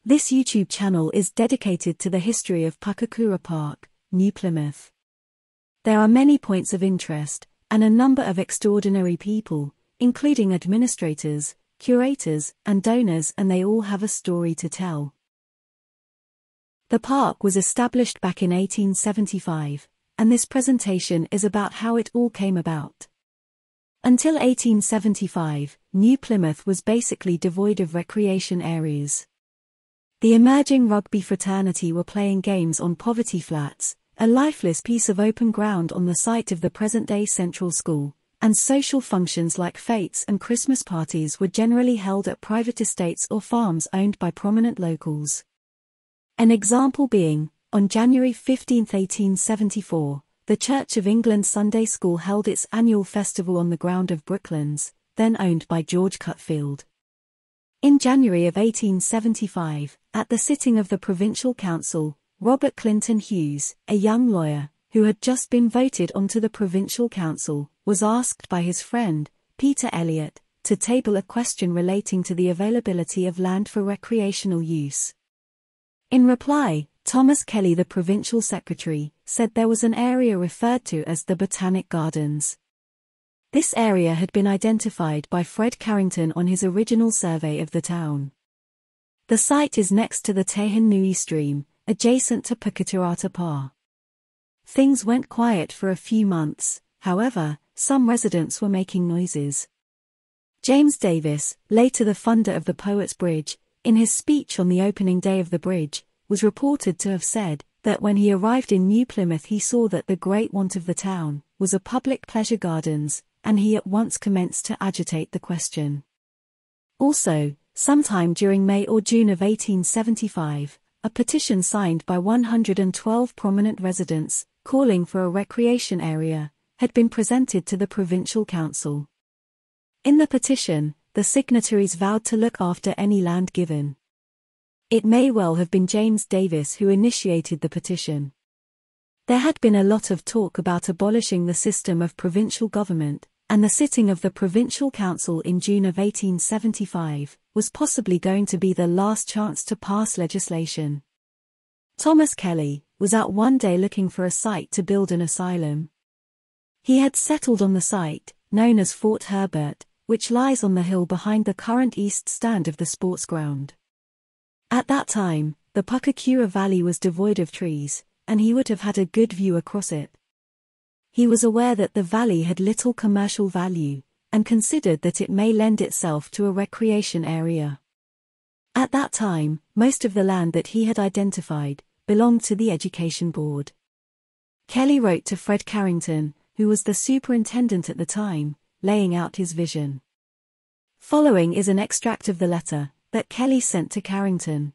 This YouTube channel is dedicated to the history of Pukekura Park, New Plymouth. There are many points of interest, and a number of extraordinary people, including administrators, curators, and donors, and they all have a story to tell. The park was established back in 1875, and this presentation is about how it all came about. Until 1875, New Plymouth was basically devoid of recreation areas. The emerging rugby fraternity were playing games on Poverty Flats, a lifeless piece of open ground on the site of the present-day Central School, and social functions like fetes and Christmas parties were generally held at private estates or farms owned by prominent locals. An example being, on January 15, 1874, the Church of England Sunday School held its annual festival on the ground of Brooklands, then owned by George Cutfield. In January of 1875, at the sitting of the Provincial Council, Robert Clinton Hughes, a young lawyer, who had just been voted onto the Provincial Council, was asked by his friend, Peter Elliott, to table a question relating to the availability of land for recreational use. In reply, Thomas Kelly, the provincial secretary, said there was an area referred to as the Botanic Gardens. This area had been identified by Fred Carrington on his original survey of the town. The site is next to the Tehanui stream, adjacent to Pukekura Park. Things went quiet for a few months, however, some residents were making noises. James Davis, later the funder of the Poets Bridge, in his speech on the opening day of the bridge, was reported to have said that when he arrived in New Plymouth he saw that the great want of the town was a public pleasure gardens, and he at once commenced to agitate the question. Also, sometime during May or June of 1875, a petition signed by 112 prominent residents, calling for a recreation area, had been presented to the Provincial Council. In the petition, the signatories vowed to look after any land given. It may well have been James Davis who initiated the petition. There had been a lot of talk about abolishing the system of provincial government, and the sitting of the Provincial Council in June of 1875 was possibly going to be the last chance to pass legislation. Thomas Kelly was out one day looking for a site to build an asylum. He had settled on the site, known as Fort Herbert, which lies on the hill behind the current east stand of the sports ground. At that time, the Pukekura Valley was devoid of trees, and he would have had a good view across it. He was aware that the valley had little commercial value, and considered that it may lend itself to a recreation area. At that time, most of the land that he had identified belonged to the Education Board. Kelly wrote to Fred Carrington, who was the superintendent at the time, laying out his vision. Following is an extract of the letter that Kelly sent to Carrington.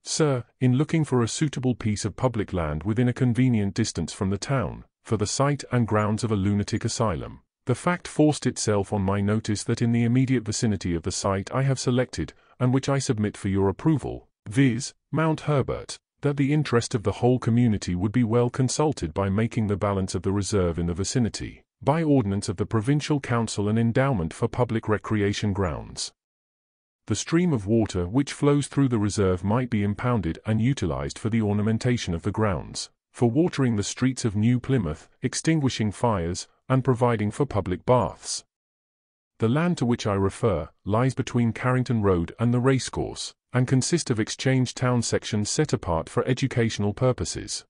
Sir, in looking for a suitable piece of public land within a convenient distance from the town, for the site and grounds of a lunatic asylum, the fact forced itself on my notice that in the immediate vicinity of the site I have selected, and which I submit for your approval, viz., Mount Herbert, that the interest of the whole community would be well consulted by making the balance of the reserve in the vicinity, by ordinance of the Provincial Council, an endowment for public recreation grounds. The stream of water which flows through the reserve might be impounded and utilized for the ornamentation of the grounds, for watering the streets of New Plymouth, extinguishing fires, and providing for public baths. The land to which I refer lies between Carrington Road and the racecourse, and consists of exchange town sections set apart for educational purposes.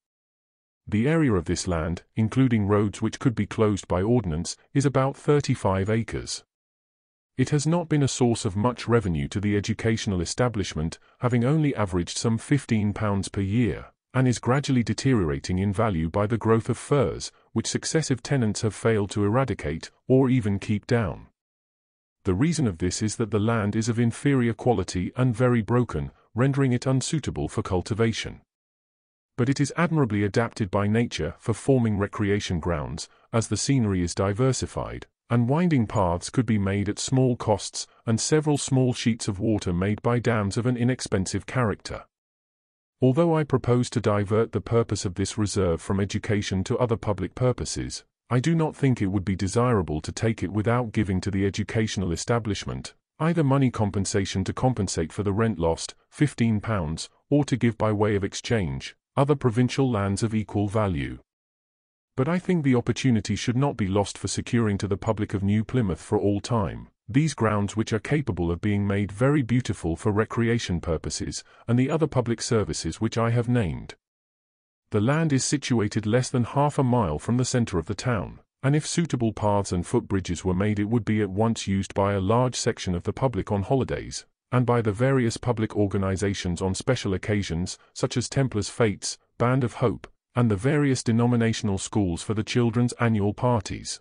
The area of this land, including roads which could be closed by ordinance, is about 35 acres. It has not been a source of much revenue to the educational establishment, having only averaged some £15 per year, and is gradually deteriorating in value by the growth of firs, which successive tenants have failed to eradicate, or even keep down. The reason of this is that the land is of inferior quality and very broken, rendering it unsuitable for cultivation. But it is admirably adapted by nature for forming recreation grounds, as the scenery is diversified, and winding paths could be made at small costs, and several small sheets of water made by dams of an inexpensive character. Although I propose to divert the purpose of this reserve from education to other public purposes, I do not think it would be desirable to take it without giving to the educational establishment, Either money compensation to compensate for the rent lost, £15, or to give by way of exchange, other provincial lands of equal value. But I think the opportunity should not be lost for securing to the public of New Plymouth for all time these grounds which are capable of being made very beautiful for recreation purposes, and the other public services which I have named. The land is situated less than half a mile from the centre of the town, and if suitable paths and footbridges were made it would be at once used by a large section of the public on holidays, and by the various public organizations on special occasions, such as Templars' Fêtes, Band of Hope, and the various denominational schools for the children's annual parties.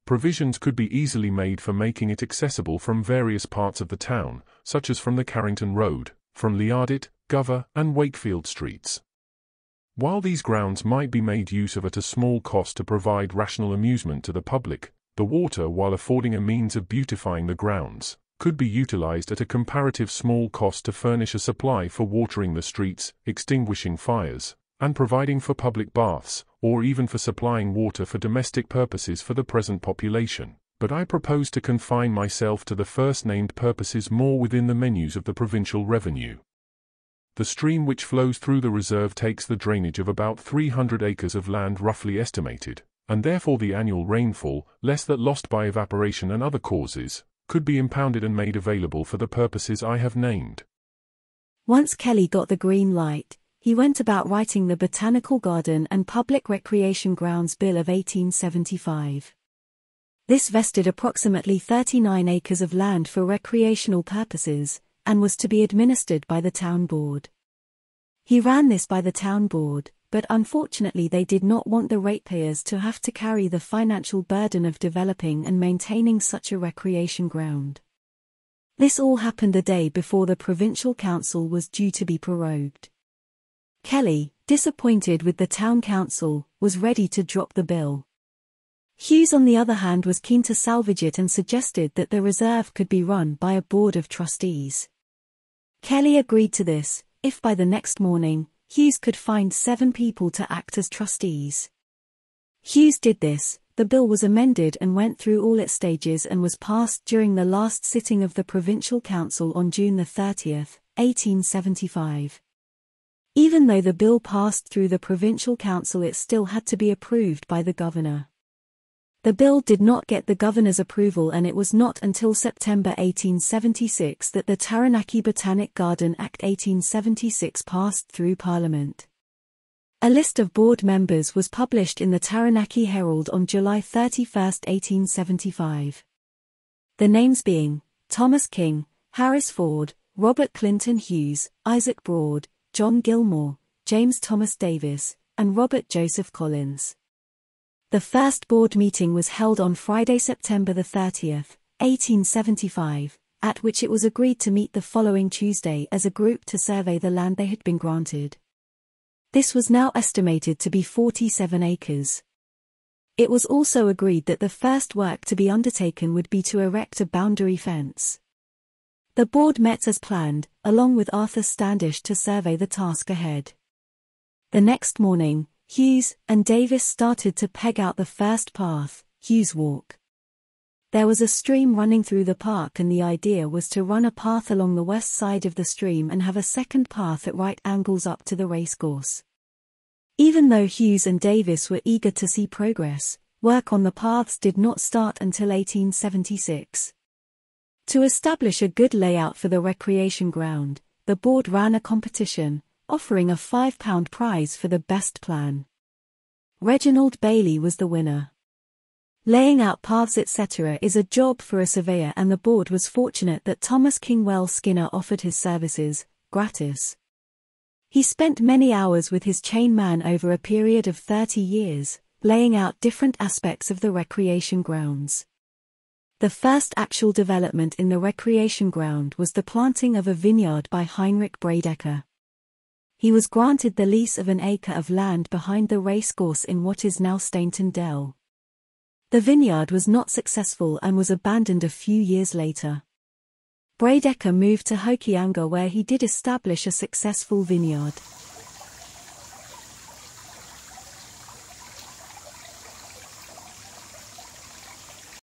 Provisions could be easily made for making it accessible from various parts of the town, such as from the Carrington Road, from Liardit, Gover, and Wakefield streets. While these grounds might be made use of at a small cost to provide rational amusement to the public, the water, while affording a means of beautifying the grounds, could be utilized at a comparative small cost to furnish a supply for watering the streets, extinguishing fires, and providing for public baths, or even for supplying water for domestic purposes for the present population. But I propose to confine myself to the first-named purposes more within the menus of the provincial revenue. The stream which flows through the reserve takes the drainage of about 300 acres of land roughly estimated, and therefore the annual rainfall, less that lost by evaporation and other causes, could be impounded and made available for the purposes I have named. Once Kelly got the green light, he went about writing the Botanical Garden and Public Recreation Grounds Bill of 1875. This vested approximately 39 acres of land for recreational purposes, and was to be administered by the town board. He ran this by the town board, but unfortunately they did not want the ratepayers to have to carry the financial burden of developing and maintaining such a recreation ground. This all happened the day before the provincial council was due to be prorogued. Kelly, disappointed with the town council, was ready to drop the bill. Hughes on the other hand was keen to salvage it and suggested that the reserve could be run by a board of trustees. Kelly agreed to this, if by the next morning, Hughes could find 7 people to act as trustees. Hughes did this, the bill was amended and went through all its stages and was passed during the last sitting of the Provincial Council on June 30, 1875. Even though the bill passed through the Provincial Council, it still had to be approved by the Governor. The bill did not get the Governor's approval, and it was not until September 1876 that the Taranaki Botanic Garden Act 1876 passed through Parliament. A list of board members was published in the Taranaki Herald on July 31, 1875. The names being Thomas King, Harris Ford, Robert Clinton Hughes, Isaac Broad, John Gilmore, James Thomas Davis, and Robert Joseph Collins. The first board meeting was held on Friday, September 30, 1875, at which it was agreed to meet the following Tuesday as a group to survey the land they had been granted. This was now estimated to be 47 acres. It was also agreed that the first work to be undertaken would be to erect a boundary fence. The board met as planned, along with Arthur Standish to survey the task ahead. The next morning, Hughes and Davis started to peg out the first path, Hughes Walk. There was a stream running through the park, and the idea was to run a path along the west side of the stream and have a second path at right angles up to the racecourse. Even though Hughes and Davis were eager to see progress, work on the paths did not start until 1876. To establish a good layout for the recreation ground, the board ran a competition, offering a £5 prize for the best plan. Reginald Bailey was the winner. Laying out paths etc. is a job for a surveyor, and the board was fortunate that Thomas Kingwell Skinner offered his services, gratis. He spent many hours with his chain man over a period of 30 years, laying out different aspects of the recreation grounds. The first actual development in the recreation ground was the planting of a vineyard by Heinrich Bradecker. He was granted the lease of an acre of land behind the racecourse in what is now Stainton Dell. The vineyard was not successful and was abandoned a few years later. Bradecker moved to Hokianga, where he did establish a successful vineyard.